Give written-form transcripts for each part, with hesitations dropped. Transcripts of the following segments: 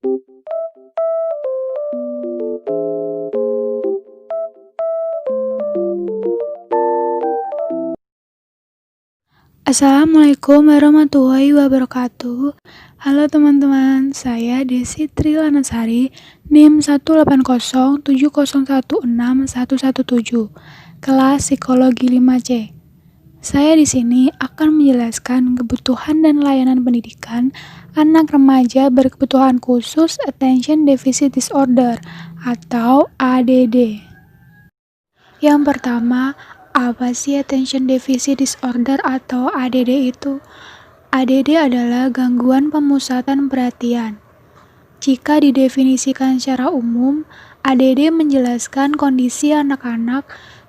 Assalamualaikum warahmatullahi wabarakatuh. Halo teman-teman, saya Desi Trilanasari, NIM 18070161117, kelas Psikologi 5C. Saya di sini akan menjelaskan kebutuhan dan layanan pendidikan anak remaja berkebutuhan khusus Attention Deficit Disorder atau ADD. Yang pertama, apa sih Attention Deficit Disorder atau ADD itu? ADD adalah gangguan pemusatan perhatian. Jika didefinisikan secara umum, ADD menjelaskan kondisi anak-anak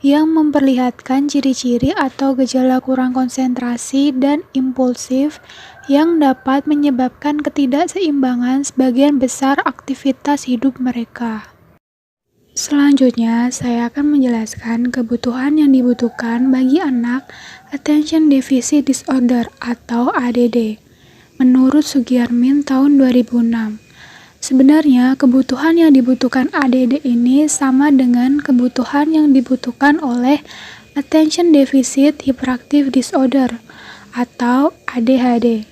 yang memperlihatkan ciri-ciri atau gejala kurang konsentrasi dan impulsif yang dapat menyebabkan ketidakseimbangan sebagian besar aktivitas hidup mereka. Selanjutnya, saya akan menjelaskan kebutuhan yang dibutuhkan bagi anak Attention Deficit Disorder atau ADD. Menurut Sugiarmin tahun 2006, sebenarnya kebutuhan yang dibutuhkan ADD ini sama dengan kebutuhan yang dibutuhkan oleh Attention Deficit Hyperactive Disorder atau ADHD.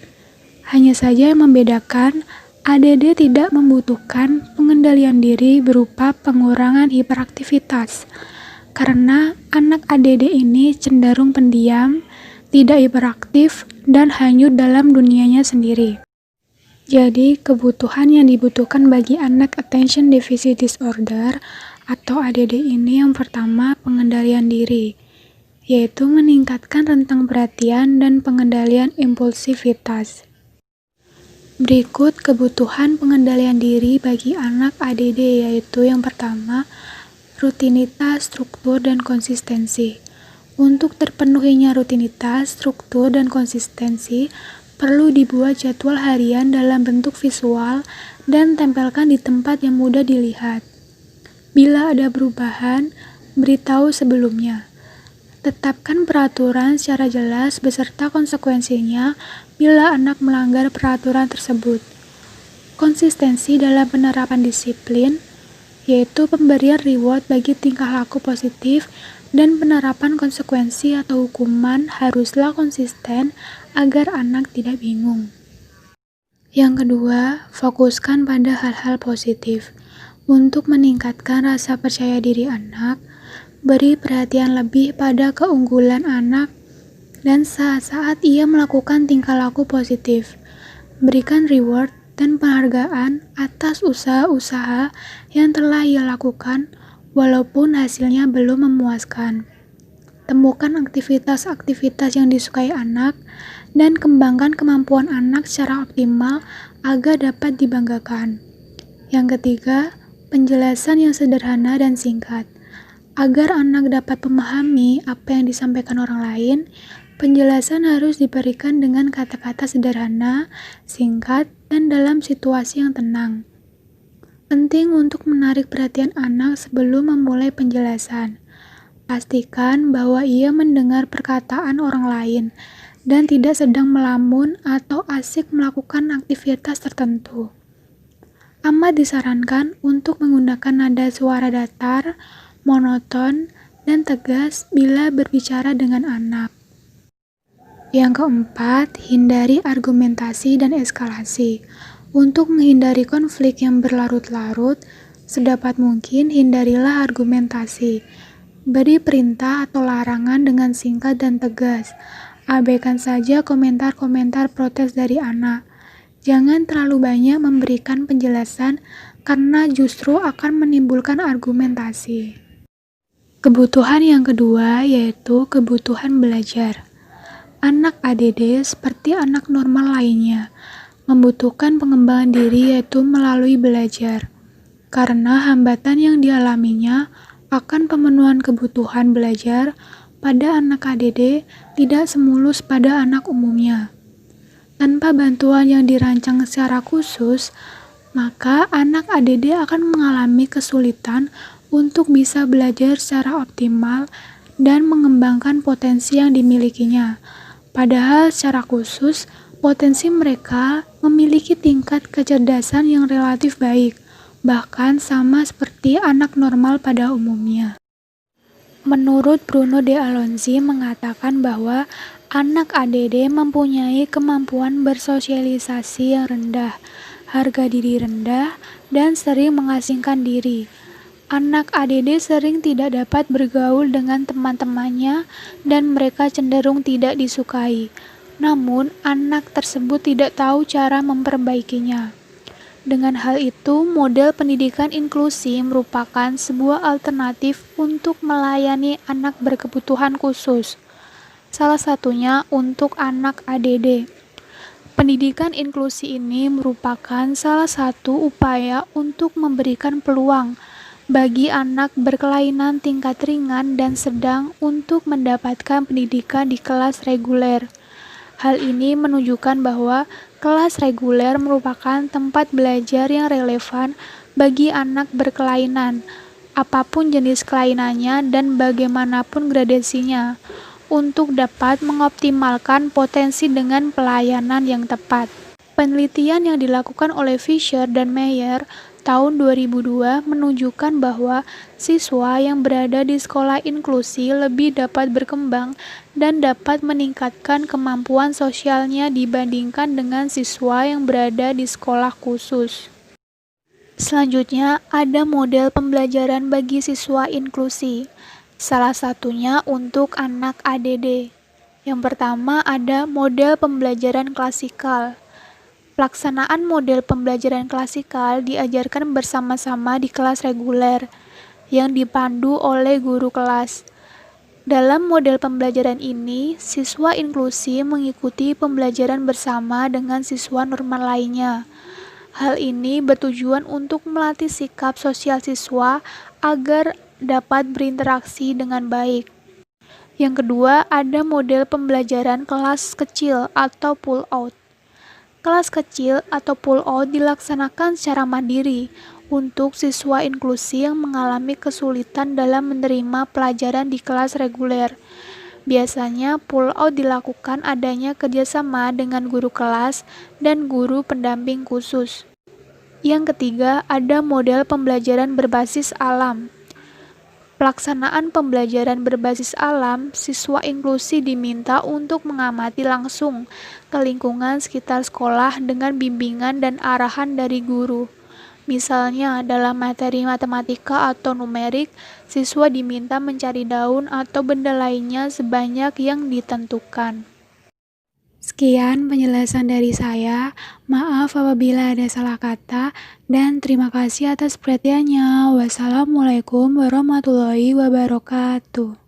Hanya saja yang membedakan, ADD tidak membutuhkan pengendalian diri berupa pengurangan hiperaktivitas, karena anak ADD ini cenderung pendiam, tidak hiperaktif, dan hanyut dalam dunianya sendiri. Jadi, kebutuhan yang dibutuhkan bagi anak Attention Deficit Disorder atau ADD ini yang pertama pengendalian diri, yaitu meningkatkan rentang perhatian dan pengendalian impulsivitas. Berikut kebutuhan pengendalian diri bagi anak ADD, yaitu yang pertama, rutinitas, struktur, dan konsistensi. Untuk terpenuhinya rutinitas, struktur, dan konsistensi, perlu dibuat jadwal harian dalam bentuk visual dan tempelkan di tempat yang mudah dilihat. Bila ada perubahan, beritahu sebelumnya. Tetapkan peraturan secara jelas beserta konsekuensinya bila anak melanggar peraturan tersebut. Konsistensi dalam penerapan disiplin, yaitu pemberian reward bagi tingkah laku positif dan penerapan konsekuensi atau hukuman haruslah konsisten agar anak tidak bingung. Yang kedua, fokuskan pada hal-hal positif. Untuk meningkatkan rasa percaya diri anak, beri perhatian lebih pada keunggulan anak dan saat-saat ia melakukan tingkah laku positif. Berikan reward dan penghargaan atas usaha-usaha yang telah ia lakukan walaupun hasilnya belum memuaskan. Temukan aktivitas-aktivitas yang disukai anak dan kembangkan kemampuan anak secara optimal agar dapat dibanggakan. Yang ketiga, penjelasan yang sederhana dan singkat. Agar anak dapat memahami apa yang disampaikan orang lain, penjelasan harus diberikan dengan kata-kata sederhana, singkat, dan dalam situasi yang tenang. Penting untuk menarik perhatian anak sebelum memulai penjelasan. Pastikan bahwa ia mendengar perkataan orang lain dan tidak sedang melamun atau asik melakukan aktivitas tertentu. Amat disarankan untuk menggunakan nada suara datar, monoton, dan tegas bila berbicara dengan anak. Yang keempat, hindari argumentasi dan eskalasi. Untuk menghindari konflik yang berlarut-larut, sedapat mungkin hindarilah argumentasi. Beri perintah atau larangan dengan singkat dan tegas. Abaikan saja komentar-komentar protes dari anak. Jangan terlalu banyak memberikan penjelasan karena justru akan menimbulkan argumentasi. Kebutuhan yang kedua yaitu kebutuhan belajar. Anak ADD seperti anak normal lainnya membutuhkan pengembangan diri yaitu melalui belajar. Karena hambatan yang dialaminya akan pemenuhan kebutuhan belajar pada anak ADD tidak semulus pada anak umumnya. Tanpa bantuan yang dirancang secara khusus, maka anak ADD akan mengalami kesulitan untuk bisa belajar secara optimal dan mengembangkan potensi yang dimilikinya. Padahal secara khusus, potensi mereka memiliki tingkat kecerdasan yang relatif baik, bahkan sama seperti anak normal pada umumnya. Menurut Bruno de Alonso mengatakan bahwa anak ADD mempunyai kemampuan bersosialisasi yang rendah, harga diri rendah, dan sering mengasingkan diri. Anak ADD sering tidak dapat bergaul dengan teman-temannya dan mereka cenderung tidak disukai. Namun, anak tersebut tidak tahu cara memperbaikinya. Dengan hal itu, model pendidikan inklusi merupakan sebuah alternatif untuk melayani anak berkebutuhan khusus. Salah satunya untuk anak ADD. Pendidikan inklusi ini merupakan salah satu upaya untuk memberikan peluang bagi anak berkelainan tingkat ringan dan sedang untuk mendapatkan pendidikan di kelas reguler. Hal ini menunjukkan bahwa kelas reguler merupakan tempat belajar yang relevan bagi anak berkelainan, apapun jenis kelainannya dan bagaimanapun gradasinya, untuk dapat mengoptimalkan potensi dengan pelayanan yang tepat. Penelitian yang dilakukan oleh Fisher dan Meyer tahun 2002 menunjukkan bahwa siswa yang berada di sekolah inklusi lebih dapat berkembang dan dapat meningkatkan kemampuan sosialnya dibandingkan dengan siswa yang berada di sekolah khusus. Selanjutnya, ada model pembelajaran bagi siswa inklusi, salah satunya untuk anak ADD. Yang pertama ada model pembelajaran klasikal. Pelaksanaan model pembelajaran klasikal diajarkan bersama-sama di kelas reguler yang dipandu oleh guru kelas. Dalam model pembelajaran ini, siswa inklusi mengikuti pembelajaran bersama dengan siswa normal lainnya. Hal ini bertujuan untuk melatih sikap sosial siswa agar dapat berinteraksi dengan baik. Yang kedua, ada model pembelajaran kelas kecil atau pull-out. Kelas kecil atau pull-out dilaksanakan secara mandiri untuk siswa inklusi yang mengalami kesulitan dalam menerima pelajaran di kelas reguler. Biasanya pull-out dilakukan adanya kerjasama dengan guru kelas dan guru pendamping khusus. Yang ketiga, ada model pembelajaran berbasis alam. Pelaksanaan pembelajaran berbasis alam, siswa inklusi diminta untuk mengamati langsung ke lingkungan sekitar sekolah dengan bimbingan dan arahan dari guru. Misalnya, dalam materi matematika atau numerik, siswa diminta mencari daun atau benda lainnya sebanyak yang ditentukan. Sekian penjelasan dari saya. Maaf apabila ada salah kata, dan terima kasih atas perhatiannya. Wassalamualaikum warahmatullahi wabarakatuh.